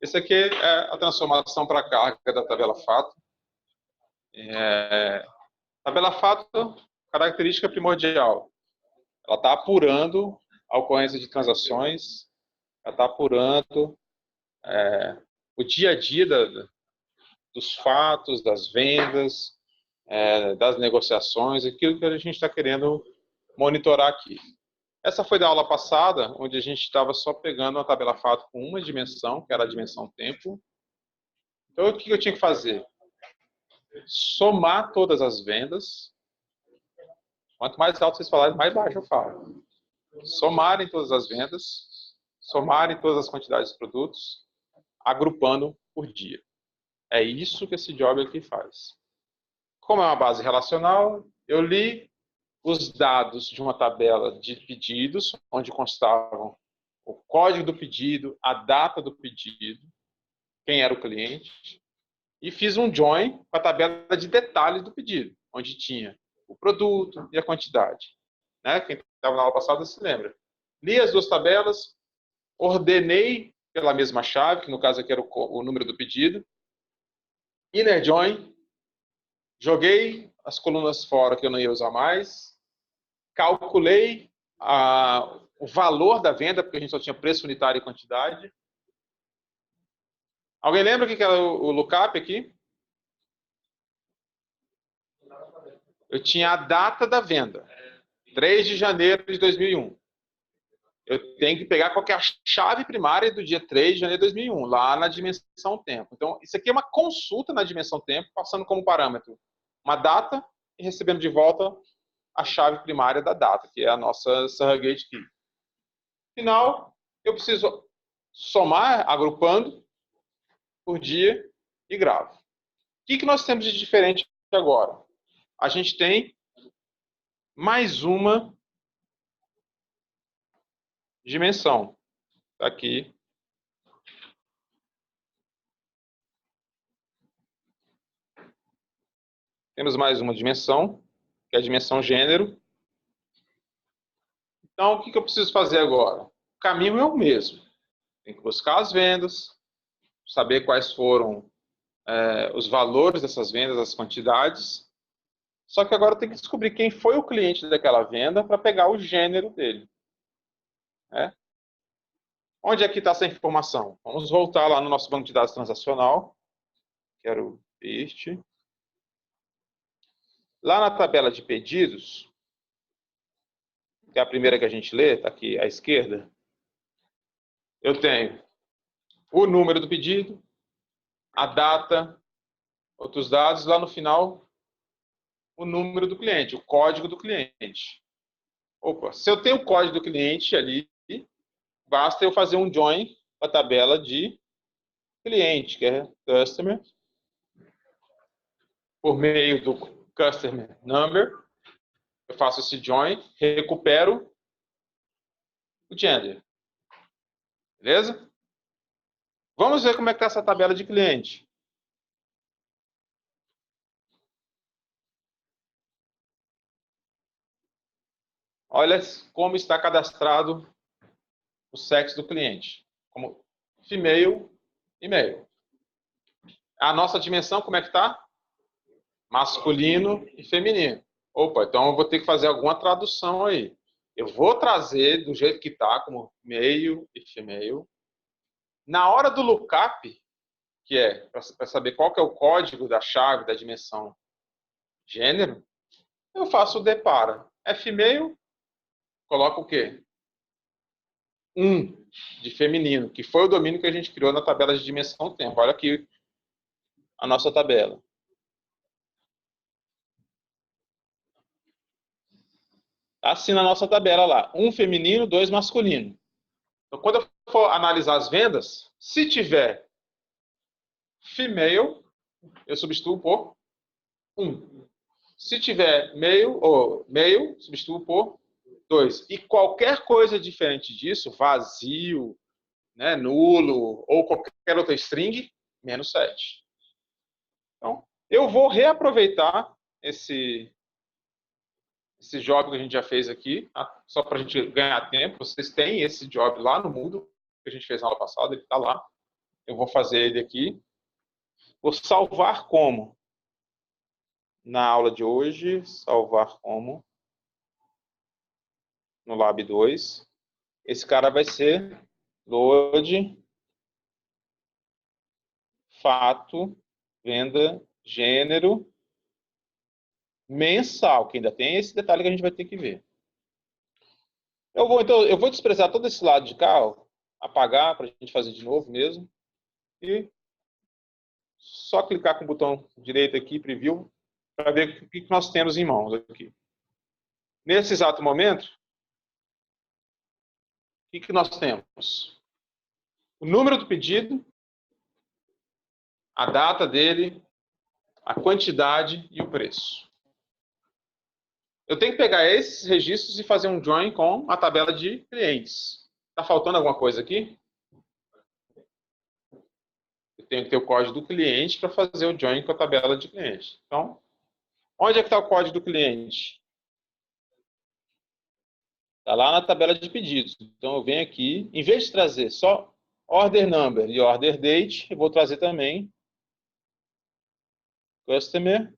Esse aqui é a transformação para carga da tabela fato. Tabela fato, característica primordial. Ela está apurando a ocorrência de transações, ela está apurando o dia a dia dos fatos, das vendas, das negociações, aquilo que a gente está querendo monitorar aqui. Essa foi da aula passada, onde a gente estava só pegando uma tabela fato com uma dimensão, que era a dimensão tempo. Então, o que eu tinha que fazer? Somar todas as vendas. Quanto mais alto vocês falarem, mais baixo eu falo. Somarem todas as vendas, somarem todas as quantidades de produtos, agrupando por dia. É isso que esse job aqui faz. Como é uma base relacional, eu li os dados de uma tabela de pedidos, onde constavam o código do pedido, a data do pedido, quem era o cliente, e fiz um join com a tabela de detalhes do pedido, onde tinha o produto e a quantidade. Né? Quem estava na aula passada se lembra. Li as duas tabelas, ordenei pela mesma chave, que no caso aqui era o número do pedido, inner join, joguei as colunas fora que eu não ia usar mais, calculei o valor da venda, porque a gente só tinha preço unitário e quantidade. Alguém lembra o que era o lookup aqui? Eu tinha a data da venda, 3 de janeiro de 2001. Eu tenho que pegar qualquer chave primária do dia 3 de janeiro de 2001, lá na dimensão tempo. Então, isso aqui é uma consulta na dimensão tempo, passando como parâmetro uma data e recebendo de volta a chave primária da data, que é a nossa surrogate key. Final, eu preciso somar, agrupando por dia e gravo. O que nós temos de diferente agora? A gente tem mais uma dimensão. Está aqui. Temos mais uma dimensão, que é a dimensão gênero. Então, o que eu preciso fazer agora? O caminho é o mesmo. Tem que buscar as vendas, saber quais foram os valores dessas vendas, as quantidades. Só que agora eu tenho que descobrir quem foi o cliente daquela venda para pegar o gênero dele. Onde é que está essa informação? Vamos voltar lá no nosso banco de dados transacional. Quero este. Lá na tabela de pedidos, que é a primeira que a gente lê, está aqui à esquerda, eu tenho o número do pedido, a data, outros dados, lá no final, o número do cliente, o código do cliente. Opa, se eu tenho o código do cliente ali, basta eu fazer um join com a tabela de cliente, que é customer, por meio do customer number, eu faço esse join, recupero o gender. Beleza? Vamos ver como é que está essa tabela de cliente. Olha como está cadastrado o sexo do cliente. Como female e male. A nossa dimensão, como é que está? Masculino e feminino. Opa, então eu vou ter que fazer alguma tradução aí. Eu vou trazer do jeito que está, como male e female. Na hora do lookup, que é para saber qual que é o código da chave da dimensão gênero, eu faço o depara. É female, coloco o quê? 1 de feminino, que foi o domínio que a gente criou na tabela de dimensão tempo. Olha aqui a nossa tabela. Assim na nossa tabela lá, 1 feminino, 2 masculino. Então, quando eu for analisar as vendas, se tiver female, eu substituo por 1. Se tiver male, substituo por 2. E qualquer coisa diferente disso, vazio, né, nulo, ou qualquer outra string, menos 7. Então, eu vou reaproveitar esse job que a gente já fez aqui, tá? Só para a gente ganhar tempo. Vocês têm esse job lá no Moodle, que a gente fez na aula passada, ele está lá. Eu vou fazer ele aqui. Vou salvar como? Na aula de hoje, salvar como? No Lab 2. Esse cara vai ser load, fato, venda, gênero, mensal, que ainda tem esse detalhe que a gente vai ter que ver. Então, eu vou desprezar todo esse lado de cá, ó, apagar para a gente fazer de novo mesmo. E só clicar com o botão direito aqui, preview, para ver o que nós temos em mãos aqui. Nesse exato momento, o que nós temos? O número do pedido, a data dele, a quantidade e o preço. Eu tenho que pegar esses registros e fazer um join com a tabela de clientes. Está faltando alguma coisa aqui? Eu tenho que ter o código do cliente para fazer o join com a tabela de cliente. Então, onde é que está o código do cliente? Está lá na tabela de pedidos. Então, eu venho aqui, em vez de trazer só order number e order date, eu vou trazer também customer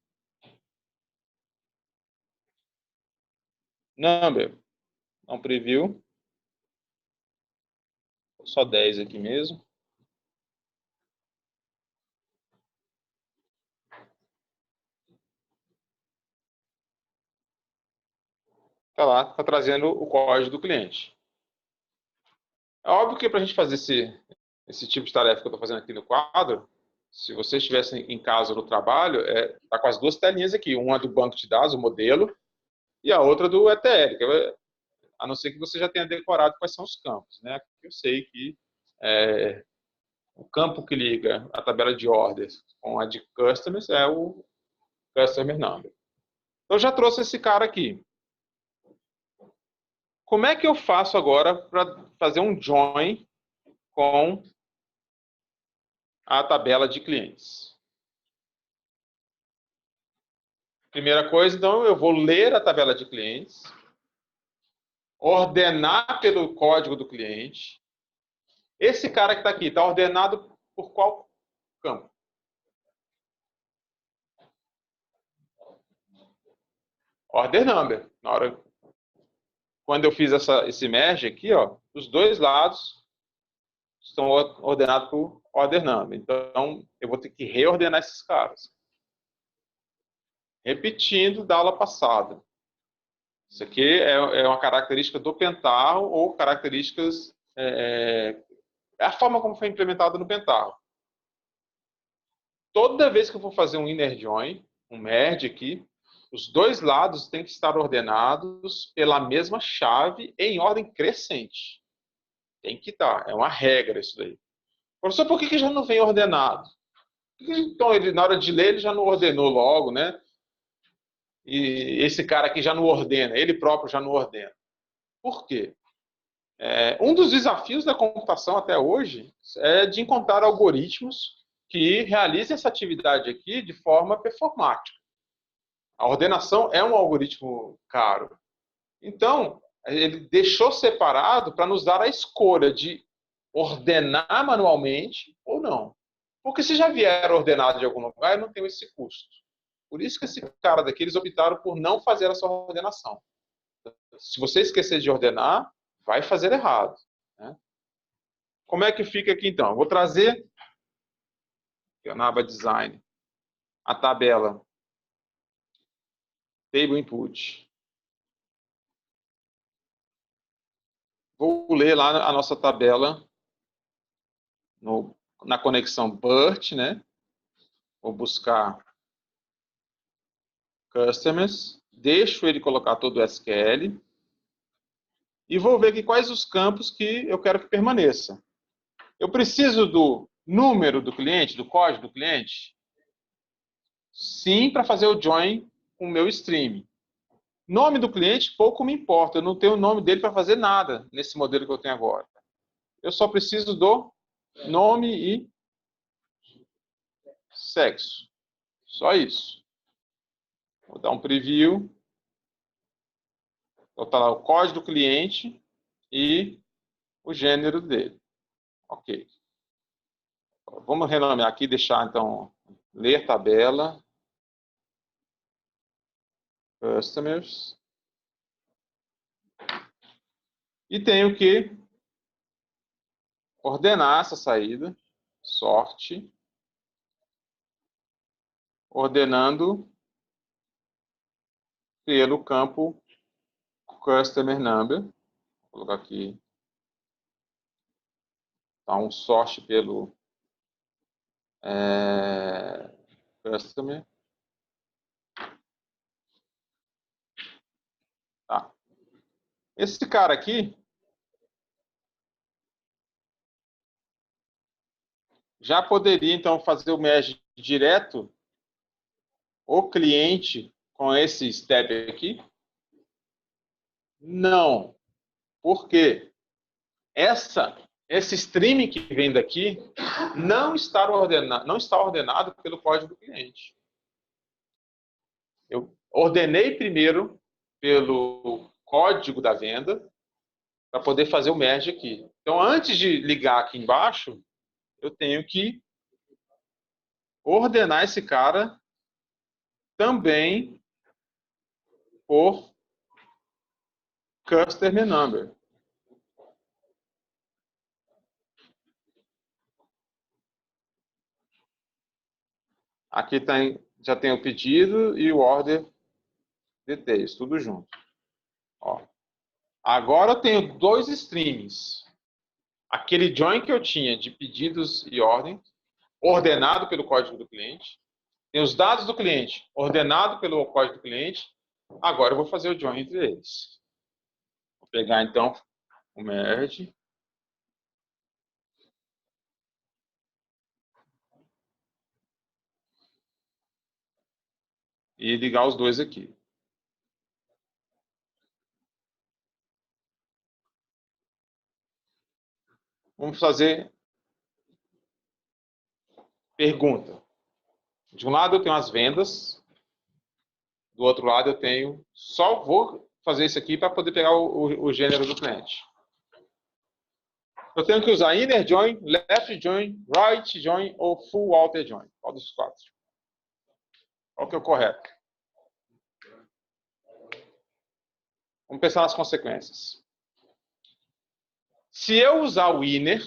number. Não preview. Só 10 aqui mesmo. Está lá, está trazendo o código do cliente. É óbvio que para a gente fazer esse tipo de tarefa que eu estou fazendo aqui no quadro, se vocês estivessem em casa no trabalho, tá com as duas telinhas aqui, uma do banco de dados, o modelo, e a outra do ETL, a não ser que você já tenha decorado quais são os campos, né? Eu sei que o campo que liga a tabela de orders com a de customers é o customer number. Então, eu já trouxe esse cara aqui. Como é que eu faço agora para fazer um join com a tabela de clientes? Primeira coisa, então, eu vou ler a tabela de clientes, ordenar pelo código do cliente. Esse cara que está aqui, está ordenado por qual campo? Order number. Quando eu fiz esse merge aqui, ó, os dois lados estão ordenados por order number. Então, eu vou ter que reordenar esses caras. Repetindo da aula passada. Isso aqui é uma característica do Pentaho ou características... É a forma como foi implementado no Pentaho. Toda vez que eu for fazer um inner join, um merge aqui, os dois lados têm que estar ordenados pela mesma chave em ordem crescente. Tem que estar. É uma regra isso daí. Professor, por que já não vem ordenado? Então, ele, na hora de ler, ele já não ordenou logo, né? E esse cara aqui já não ordena, ele próprio já não ordena. Por quê? Um dos desafios da computação até hoje é de encontrar algoritmos que realizem essa atividade aqui de forma performática. A ordenação é um algoritmo caro. Então, ele deixou separado para nos dar a escolha de ordenar manualmente ou não. Porque se já vier ordenado de algum lugar, eu não tenho esse custo. Por isso que esse cara daqui, eles optaram por não fazer essa ordenação. Se você esquecer de ordenar, vai fazer errado. Né? Como é que fica aqui então? Eu vou trazer aqui, na aba Design a tabela Table Input. Vou ler lá a nossa tabela na conexão BERT, né? Vou buscar Customers, deixo ele colocar todo o SQL e vou ver aqui quais os campos que eu quero que permaneça. Eu preciso do número do cliente, do código do cliente? Sim, para fazer o join com o meu stream. Nome do cliente, pouco me importa. Eu não tenho o nome dele para fazer nada nesse modelo que eu tenho agora. Eu só preciso do nome e sexo. Só isso. Vou dar um preview. Vou botar lá o código do cliente e o gênero dele. Ok. Vamos renomear aqui, deixar, então, ler tabela, customers, e tenho que ordenar essa saída, sorte, ordenando pelo campo customer number. Vou colocar aqui, tá, um sort pelo customer. Tá. Esse cara aqui já poderia, então, fazer o merge direto o cliente com esse step aqui? Não. Por quê? Esse streaming que vem daqui não está ordenado pelo código do cliente. Eu ordenei primeiro pelo código da venda para poder fazer o merge aqui. Então, antes de ligar aqui embaixo, eu tenho que ordenar esse cara também por customer number. Aqui já tem o pedido e o order details, tudo junto. Ó. Agora eu tenho dois streams. Aquele join que eu tinha de pedidos e ordem, ordenado pelo código do cliente. Tem os dados do cliente, ordenado pelo código do cliente. Agora eu vou fazer o join entre eles. Vou pegar, então, o merge. E ligar os dois aqui. Vamos fazer pergunta. De um lado eu tenho as vendas, do outro lado eu tenho... Só vou fazer isso aqui para poder pegar o gênero do cliente. Eu tenho que usar inner join, left join, right join ou full outer join. Qual dos quatro? Qual que é o correto? Vamos pensar nas consequências. Se eu usar o inner,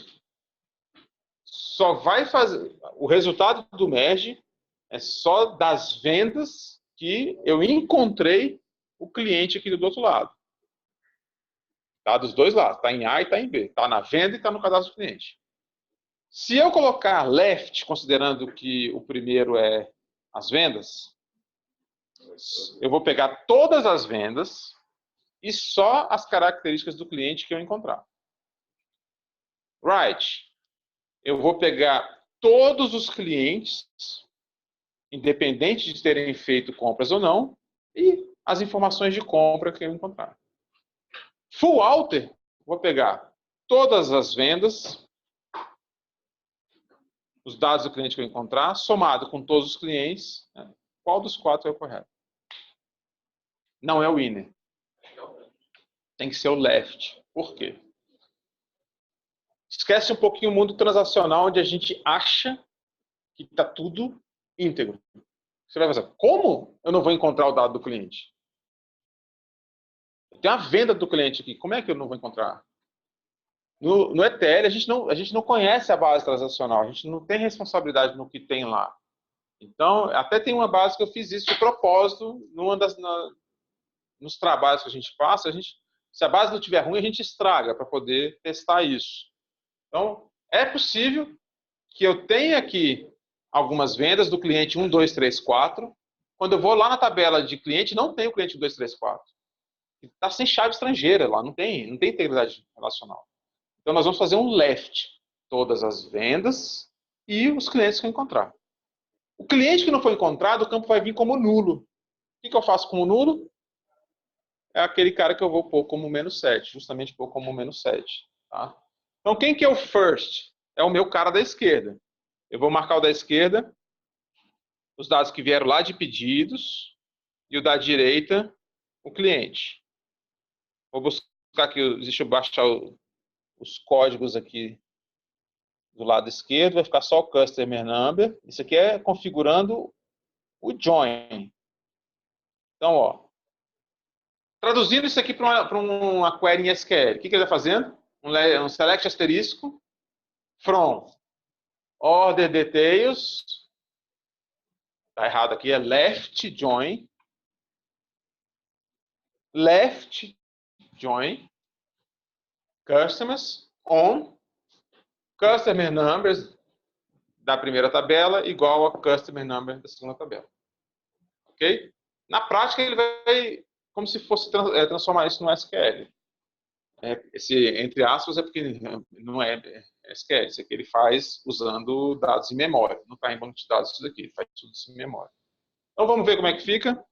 só vai fazer... O resultado do merge é só das vendas que eu encontrei o cliente aqui do outro lado. Está dos dois lados. Está em A e está em B. Está na venda e está no cadastro do cliente. Se eu colocar left, considerando que o primeiro é as vendas, eu vou pegar todas as vendas e só as características do cliente que eu encontrar. Right. Eu vou pegar todos os clientes, independente de terem feito compras ou não, e as informações de compra que eu encontrar. Full outer, vou pegar todas as vendas, os dados do cliente que eu encontrar, somado com todos os clientes, né? Qual dos quatro é o correto? Não é o inner. Tem que ser o left. Por quê? Esquece um pouquinho o mundo transacional, onde a gente acha que está tudo íntegro. Você vai pensar, como eu não vou encontrar o dado do cliente? Tem a venda do cliente aqui, como é que eu não vou encontrar? No ETL, a gente não conhece a base transacional, a gente não tem responsabilidade no que tem lá. Então, até tem uma base que eu fiz isso de propósito, nos trabalhos que a gente passa, se a base não estiver ruim, a gente estraga para poder testar isso. Então, é possível que eu tenha aqui algumas vendas do cliente 1, 2, 3, 4. Quando eu vou lá na tabela de cliente, não tem o cliente 1, 2, 3, 4. Está sem chave estrangeira lá, não tem integridade relacional. Então, nós vamos fazer um left. Todas as vendas e os clientes que eu encontrar. O cliente que não foi encontrado, o campo vai vir como nulo. O que eu faço como nulo? É aquele cara que eu vou pôr como -7. Justamente pôr como -7. Tá? Então, quem que é o first? É o meu cara da esquerda. Eu vou marcar o da esquerda, os dados que vieram lá de pedidos, e o da direita, o cliente. Vou buscar aqui, deixa eu baixar os códigos aqui do lado esquerdo vai ficar só o customer number. Isso aqui é configurando o join. Então, ó, traduzindo isso aqui para uma query em SQL, o que ele está fazendo? Um select asterisco from order details. Está errado aqui, é left join. Left join customers on customer numbers da primeira tabela igual a customer number da segunda tabela. Ok? Na prática, ele vai como se fosse transformar isso no SQL. Esse, entre aspas, é porque não é SQL. Isso aqui ele faz usando dados em memória. Não está em banco de dados isso daqui. Ele faz tudo isso em memória. Então, vamos ver como é que fica.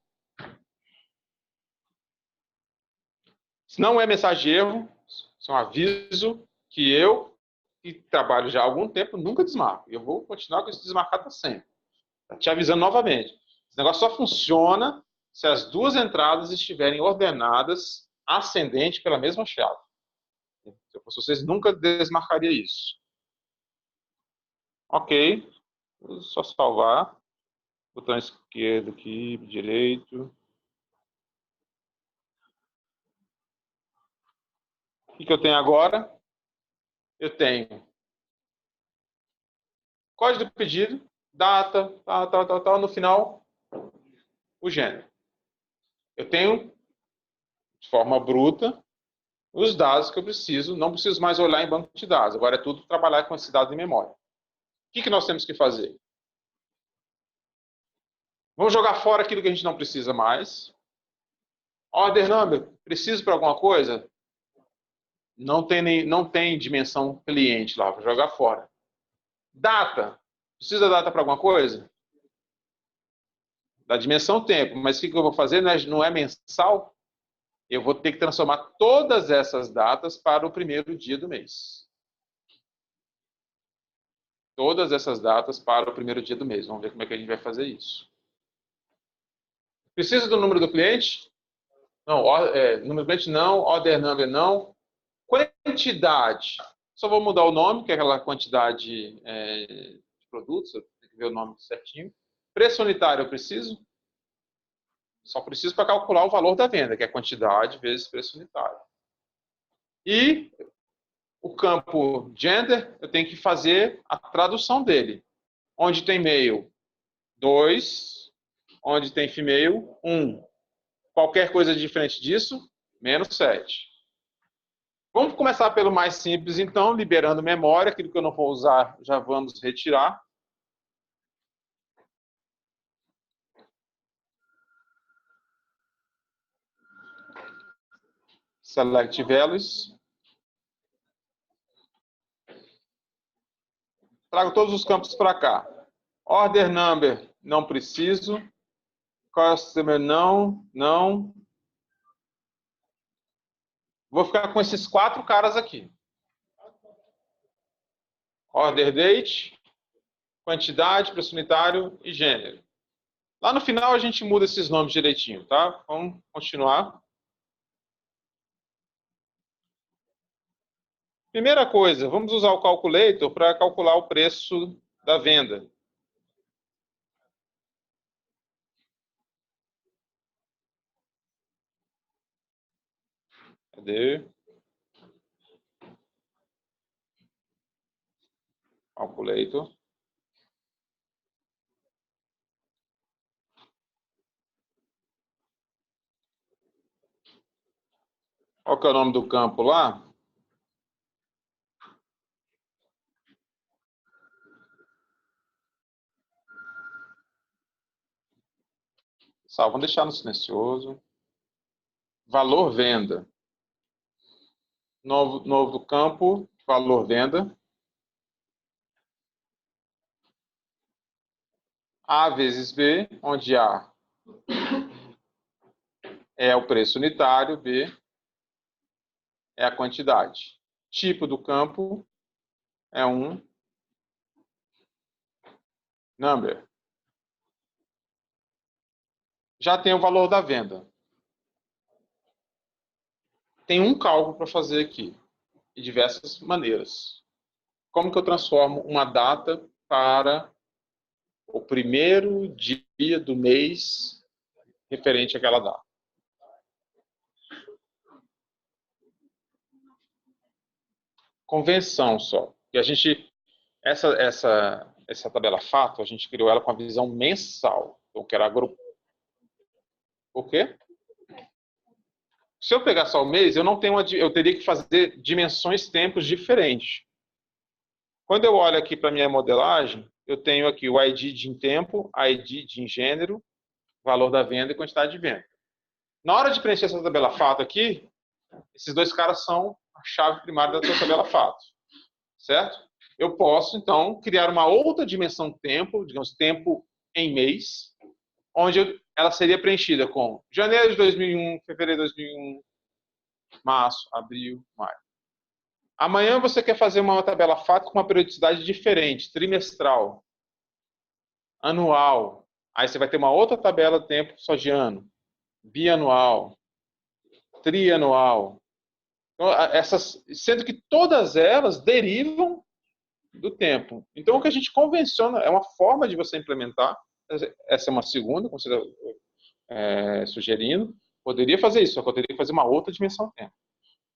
Se não é mensagem de erro, isso é um aviso que eu, que trabalho já há algum tempo, nunca desmarco. Eu vou continuar com esse desmarcado sempre. Tá te avisando novamente. Esse negócio só funciona se as duas entradas estiverem ordenadas ascendente pela mesma chave. Se eu fosse vocês, nunca desmarcaria isso. Ok. Vou só salvar. Botão esquerdo aqui, direito. O que eu tenho agora? Eu tenho código do pedido, data, tal, no final, o gênero. Eu tenho, de forma bruta, os dados que eu preciso. Não preciso mais olhar em banco de dados. Agora é tudo trabalhar com esse dado em memória. O que nós temos que fazer? Vamos jogar fora aquilo que a gente não precisa mais. Order number, preciso para alguma coisa? Não tem dimensão cliente lá, vou jogar fora. Data, precisa data para alguma coisa? Da dimensão tempo, mas o que eu vou fazer? Não é mensal? Eu vou ter que transformar todas essas datas para o primeiro dia do mês. Todas essas datas para o primeiro dia do mês. Vamos ver como é que a gente vai fazer isso. Precisa do número do cliente? Não, número do cliente não, order number não. Quantidade. Só vou mudar o nome, que é aquela quantidade de produtos, eu tenho que ver o nome certinho. Preço unitário eu preciso? Só preciso para calcular o valor da venda, que é quantidade vezes preço unitário. E o campo gender, eu tenho que fazer a tradução dele. Onde tem male, 2. Onde tem female, 1. Qualquer coisa diferente disso, menos 7. Vamos começar pelo mais simples, então, liberando memória. Aquilo que eu não vou usar, já vamos retirar. Select values. Trago todos os campos para cá. Order number, não preciso. Customer, não. Vou ficar com esses 4 caras aqui. Order date, quantidade, preço unitário e gênero. Lá no final a gente muda esses nomes direitinho, tá? Vamos continuar. Primeira coisa, vamos usar o calculator para calcular o preço da venda. Cadê? Calculator. Qual que é o nome do campo lá? Salvo, vamos deixar no silencioso. Valor venda. Novo do campo, valor venda. A vezes B, onde A é o preço unitário, B é a quantidade. Tipo do campo é um number. Já tem o valor da venda. Tem um cálculo para fazer aqui, de diversas maneiras. como que eu transformo uma data para o primeiro dia do mês referente àquela data. Convenção só. E a gente, essa tabela fato, a gente criou ela com a visão mensal. Eu quero agrupar. Por quê? Se eu pegar só o mês, eu teria que fazer dimensões tempos diferentes. Quando eu olho aqui para a minha modelagem, eu tenho aqui o ID de em tempo, ID de em gênero, valor da venda e quantidade de venda. Na hora de preencher essa tabela fato aqui, esses dois caras são a chave primária da tua tabela fato, certo? Eu posso, então, criar uma outra dimensão tempo, digamos, tempo em mês, onde ela seria preenchida com janeiro de 2001, fevereiro de 2001, março, abril, maio. Amanhã você quer fazer uma tabela fato com uma periodicidade diferente, trimestral, anual. Aí você vai ter uma outra tabela de tempo só de ano, bianual, trianual. Então, sendo que todas elas derivam do tempo. Então, o que a gente convenciona é uma forma de você implementar. Essa é uma segunda, como você está sugerindo. Poderia fazer isso, só poderia fazer uma outra dimensão do tempo.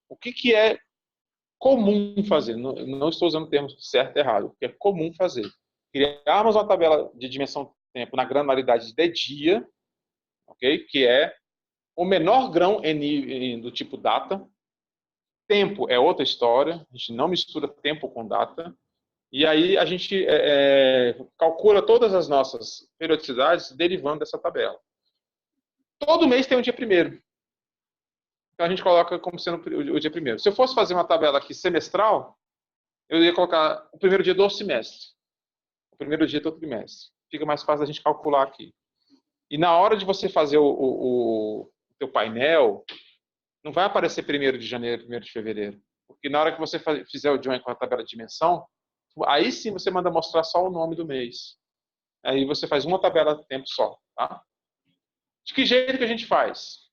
O que é comum fazer? Não estou usando o termo certo e errado. O que é comum fazer? Criarmos uma tabela de dimensão do tempo na granularidade de dia, okay? Que é o menor grão do tipo data. Tempo é outra história, a gente não mistura tempo com data. E aí a gente calcula todas as nossas periodicidades derivando dessa tabela. Todo mês tem um dia primeiro. Então a gente coloca como sendo o dia primeiro. Se eu fosse fazer uma tabela aqui semestral, eu ia colocar o primeiro dia do semestre. O primeiro dia do trimestre. Fica mais fácil a gente calcular aqui. E na hora de você fazer o teu painel, não vai aparecer 1º de janeiro, 1º de fevereiro. Porque na hora que você fizer o join com a tabela de dimensão, aí sim você manda mostrar só o nome do mês. Aí você faz uma tabela de tempo só. Tá? De que jeito que a gente faz?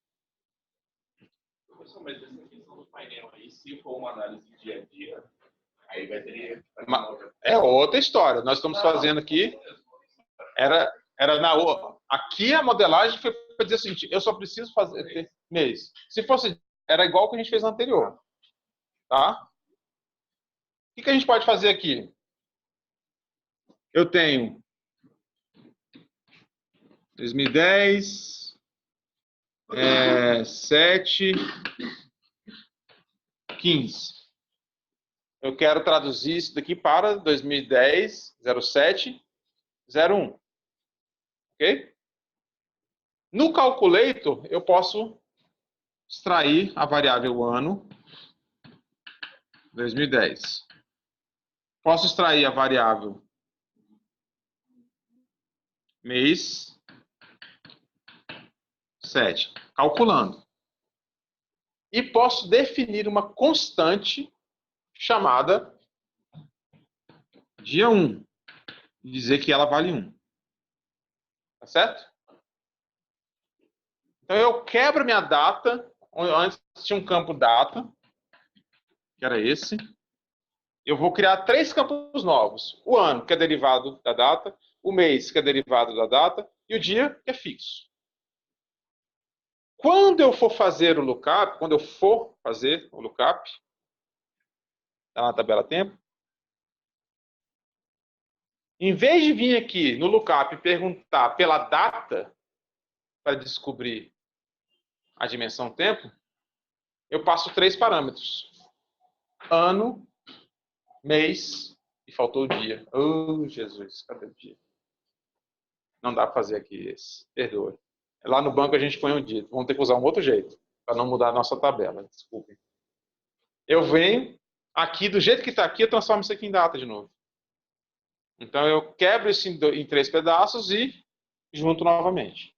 Professor, mas essa questão do painel aí, se for uma análise dia a dia, aí vai ter... É outra história. Nós estamos fazendo aqui... Aqui a modelagem foi para dizer o seguinte, eu só preciso fazer mês. Se fosse... Era igual o que a gente fez no anterior. Tá? O que a gente pode fazer aqui? Eu tenho 2010, 7, 15. Eu quero traduzir isso daqui para 2010, 07, 01. Ok? No Calculator, eu posso extrair a variável ano, 2010. Posso extrair a variável mês, 7, calculando. E posso definir uma constante chamada dia 1. E dizer que ela vale 1. Tá certo? Então eu quebro minha data. Antes tinha um campo data, que era esse. Eu vou criar 3 campos novos. O ano, que é derivado da data. O mês, que é derivado da data. E o dia, que é fixo. Quando eu for fazer o lookup, tá na tabela tempo, em vez de vir aqui no lookup e perguntar pela data, para descobrir a dimensão tempo, eu passo 3 parâmetros. Ano, mês e faltou o dia. Oh, Jesus, cadê o dia? Não dá para fazer aqui esse. Perdoe. Lá no banco a gente põe um dia. Vamos ter que usar um outro jeito, para não mudar a nossa tabela. Desculpem. Eu venho aqui, do jeito que está aqui, eu transformo isso aqui em data de novo. Então eu quebro isso em 3 pedaços e junto novamente.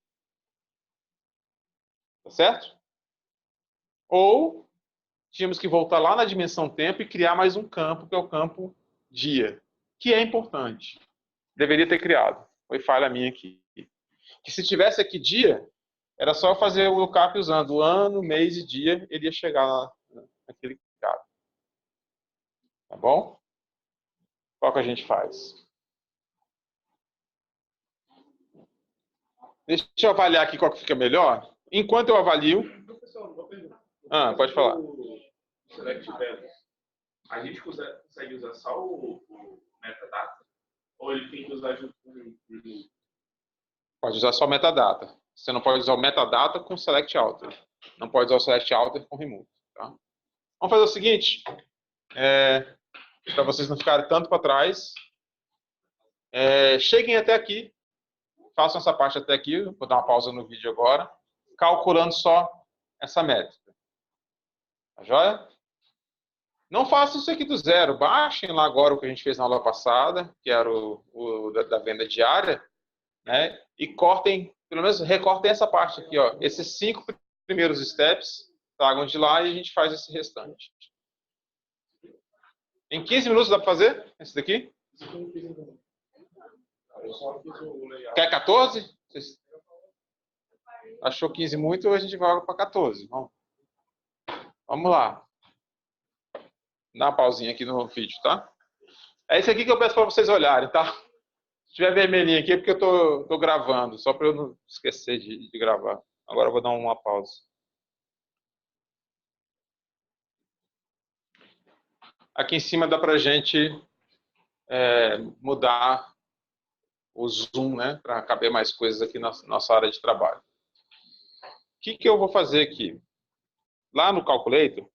Tá certo? Ou tínhamos que voltar lá na dimensão tempo e criar mais um campo, que é o campo dia, que é importante. Deveria ter criado. Foi falha minha aqui. Que se tivesse aqui dia, era só fazer o lookup usando o ano, mês e dia, ele ia chegar naquele cara. Tá bom? qual que a gente faz? Deixa eu avaliar aqui qual que fica melhor. Enquanto eu avalio... Professor, uma pergunta. Pode falar. O Select Values, a gente consegue usar só o metadata? Ou ele tem que usar junto com o... Pode usar só metadata. Você não pode usar o metadata com select outer. Não pode usar o select outer com remove. Tá? Vamos fazer o seguinte. Para vocês não ficarem tanto para trás. Cheguem até aqui. Façam essa parte até aqui. Vou dar uma pausa no vídeo agora. Calculando só essa métrica. Tá joia? Não façam isso aqui do zero. Baixem lá agora o que a gente fez na aula passada, que era o da venda diária. Né? E cortem, pelo menos recortem essa parte aqui, ó. Esses 5 primeiros steps, tragam de lá e a gente faz esse restante. Em 15 minutos dá para fazer esse daqui? Quer 14? Achou 15 muito, a gente vai para 14. Vamos lá. Dá uma pausinha aqui no vídeo, tá? É isso aqui que eu peço para vocês olharem, tá? Se tiver vermelhinho aqui é porque eu tô gravando, só para eu não esquecer de gravar. Agora eu vou dar uma pausa. Aqui em cima dá para a gente mudar o zoom, né? Para caber mais coisas aqui na nossa área de trabalho. O que eu vou fazer aqui? Lá no Calculator,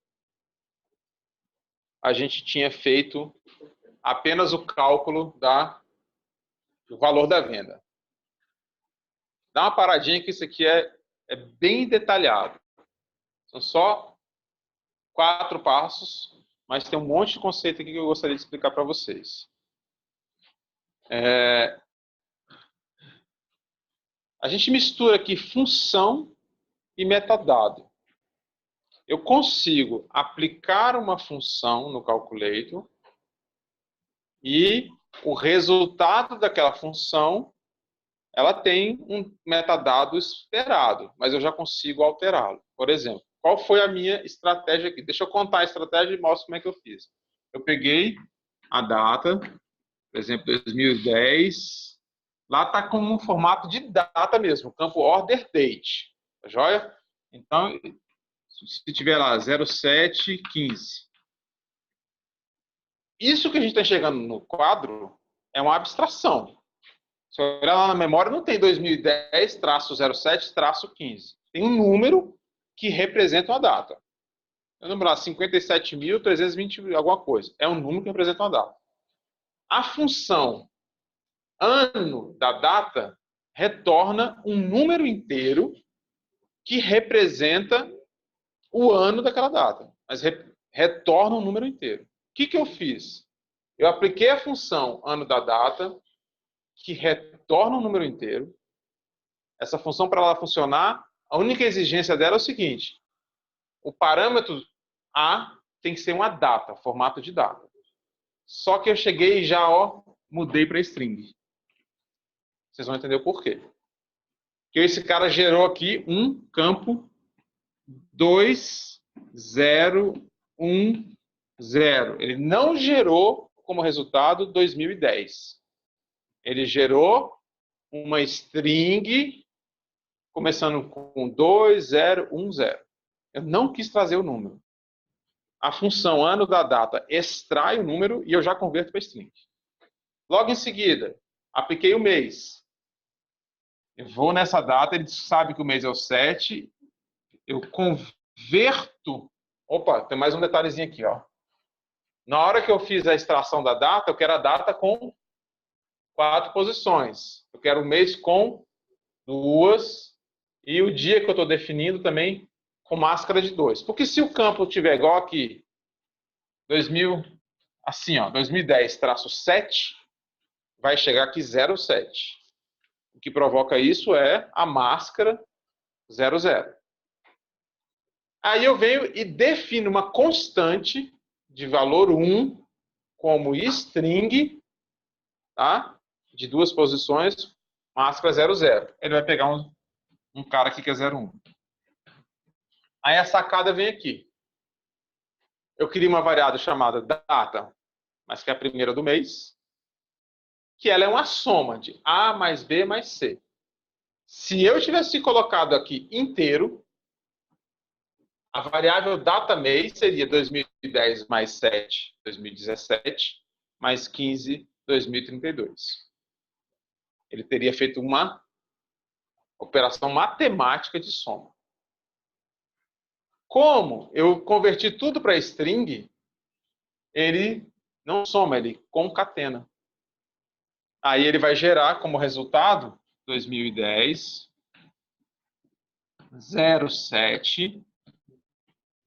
a gente tinha feito apenas o cálculo do valor da venda. Dá uma paradinha que isso aqui é bem detalhado. São só 4 passos, mas tem um monte de conceito aqui que eu gostaria de explicar para vocês. A gente mistura aqui função e metadado. Eu consigo aplicar uma função no Calculator e o resultado daquela função, ela tem um metadado esperado, mas eu já consigo alterá-lo. Por exemplo, qual foi a minha estratégia aqui? Deixa eu contar a estratégia e mostro como é que eu fiz. Eu peguei a data, por exemplo, 2010. Lá está com um formato de data mesmo, campo order date. Tá joia? Então, se tiver lá 0715. Isso que a gente está enxergando no quadro é uma abstração. Se eu olhar lá na memória, não tem 2010-07-15. Tem um número que representa uma data. Eu lembro lá, 57.320 alguma coisa. É um número que representa uma data. A função ano da data retorna um número inteiro que representa o ano daquela data. Mas retorna um número inteiro. O que eu fiz? Eu apliquei a função ano da data, que retorna um número inteiro. Essa função, para ela funcionar, a única exigência dela é o seguinte: o parâmetro A tem que ser uma data, formato de data. Só que eu cheguei e já mudei para string. Vocês vão entender o porquê. Porque esse cara gerou aqui um campo 2010. Ele não gerou como resultado 2010. Ele gerou uma string começando com 2010. Eu não quis trazer o número. A função ano da data extrai o número e eu já converto para string. Logo em seguida, apliquei o mês. Eu vou nessa data, ele sabe que o mês é o 7. Eu converto. Opa, tem mais um detalhezinho aqui, ó. Na hora que eu fiz a extração da data, eu quero a data com 4 posições. Eu quero o mês com 2 e o dia que eu estou definindo também com máscara de 2. Porque se o campo tiver igual aqui, 2010-7, vai chegar aqui 07. O que provoca isso é a máscara 00. Aí eu venho e defino uma constante de valor 1 como string, tá? De 2 posições, máscara 00. Ele vai pegar um cara aqui que é 01. Aí a sacada vem aqui. Eu queria uma variável chamada data, mas que é a primeira do mês. que ela é uma soma de A mais B mais C. Se eu tivesse colocado aqui inteiro, a variável data mês seria 2010 mais 7, 2017, mais 15, 2032. Ele teria feito uma operação matemática de soma. Como eu converti tudo para string, ele não soma, ele concatena. Aí ele vai gerar como resultado 2010, 07,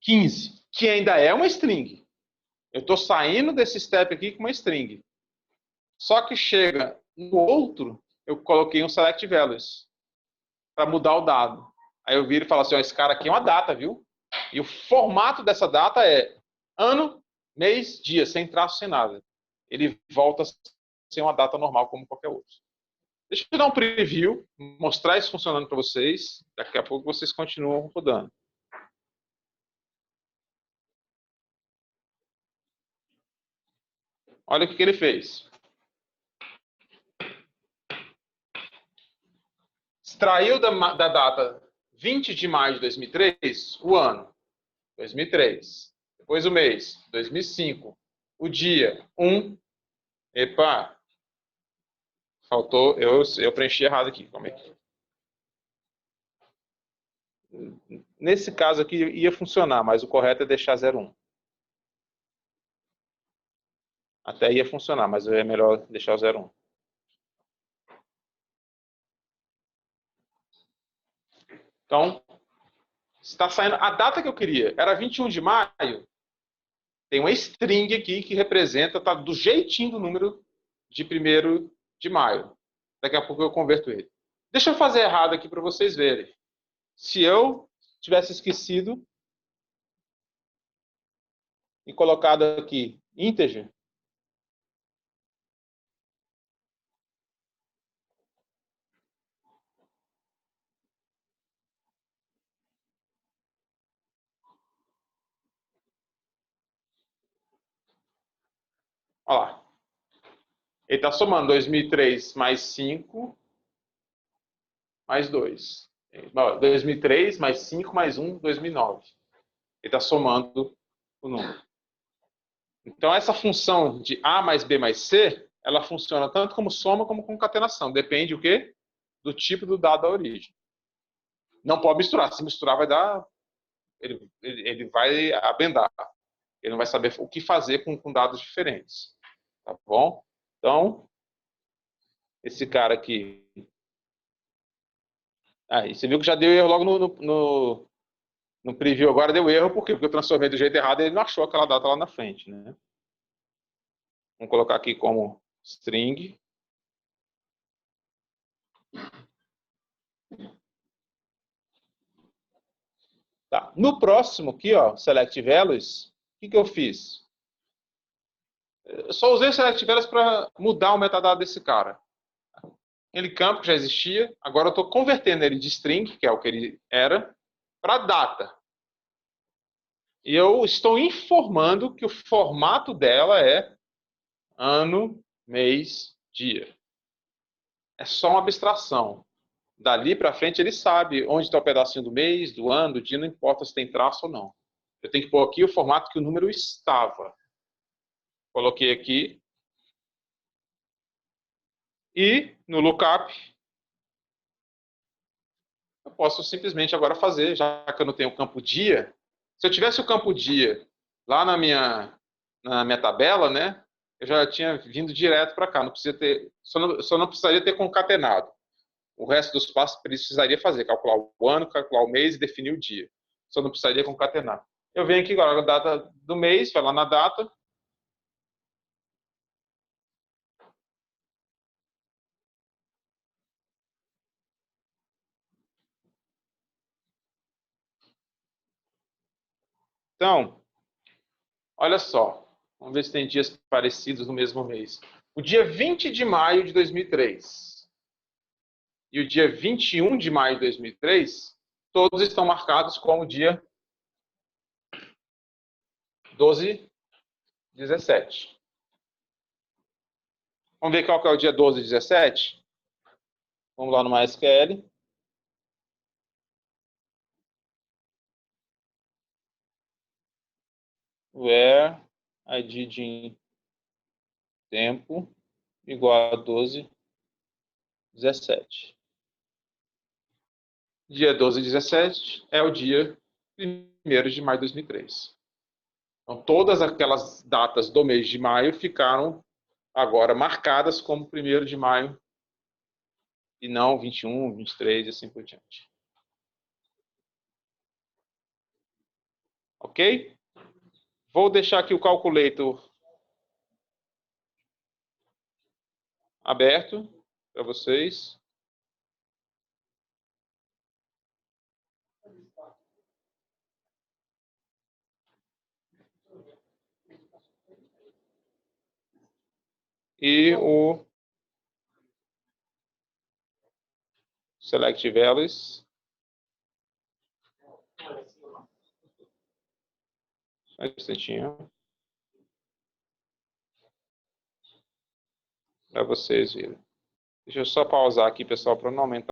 15, que ainda é uma string. Eu estou saindo desse step aqui com uma string. Só que chega no outro, eu coloquei um select values para mudar o dado. Aí eu viro e falo assim, ó, esse cara aqui é uma data, viu? E o formato dessa data é ano, mês, dia, sem traço, sem nada. Ele volta a ser uma data normal, como qualquer outro. Deixa eu dar um preview, mostrar isso funcionando para vocês. Daqui a pouco vocês continuam rodando. Olha o que ele fez. Extraiu da data 20 de maio de 2003 o ano, 2003. Depois o mês, 2005. O dia, 1. Epa, faltou, eu preenchi errado aqui. Como é que... Nesse caso aqui ia funcionar, mas o correto é deixar 01. Até ia funcionar, mas é melhor deixar o 01. Então, está saindo. A data que eu queria era 21 de maio. Tem uma string aqui que representa, tá do jeitinho do número de 1º de maio. Daqui a pouco eu converto ele. Deixa eu fazer errado aqui para vocês verem. Se eu tivesse esquecido e colocado aqui integer, olha lá. Ele está somando 2003 mais 5 mais 2. 2003 mais 5 mais 1, 2009. Ele está somando o número. Então, essa função de A mais B mais C, ela funciona tanto como soma como concatenação. Depende o quê? Do tipo do dado da origem. Não pode misturar. Se misturar, vai dar... Ele vai abendar. Ele não vai saber o que fazer com dados diferentes. Tá bom? Então, esse cara aqui... Aí, você viu que já deu erro logo no preview. Agora deu erro, por quê? Porque eu transformei do jeito errado e ele não achou aquela data lá na frente, né? Vamos colocar aqui como string. Tá. No próximo aqui, ó, select values, o que eu fiz? Eu só usei o select values para mudar o metadado desse cara. Aquele campo que já existia, agora eu estou convertendo ele de string, que é o que ele era, para data. E eu estou informando que o formato dela é ano, mês, dia. É só uma abstração. Dali para frente ele sabe onde está o pedacinho do mês, do ano, do dia, não importa se tem traço ou não. Eu tenho que pôr aqui o formato que o número estava. Coloquei aqui. E no lookup, eu posso simplesmente agora fazer, já que eu não tenho o campo dia. Se eu tivesse o campo dia lá na minha tabela, né, eu já tinha vindo direto para cá. Não precisa ter, só não precisaria ter concatenado. O resto dos passos precisaria fazer, calcular o ano, calcular o mês e definir o dia. Só não precisaria concatenar. Eu venho aqui agora, a data do mês, vai lá na data. Então, olha só. Vamos ver se tem dias parecidos no mesmo mês. O dia 20 de maio de 2003 e o dia 21 de maio de 2003, todos estão marcados como dia 12, 17. Vamos ver qual que é o dia 12 e 17? Vamos lá no MySQL. Where id de tempo igual a 12, 17. Dia 12 e 17 é o dia 1º de maio de 2003. Então, todas aquelas datas do mês de maio ficaram agora marcadas como 1º de maio e não 21, 23 e assim por diante. Ok? Vou deixar aqui o calculator aberto para vocês. E o Select Values. Só um instantinho. Para vocês verem. Deixa eu só pausar aqui, pessoal, para não aumentar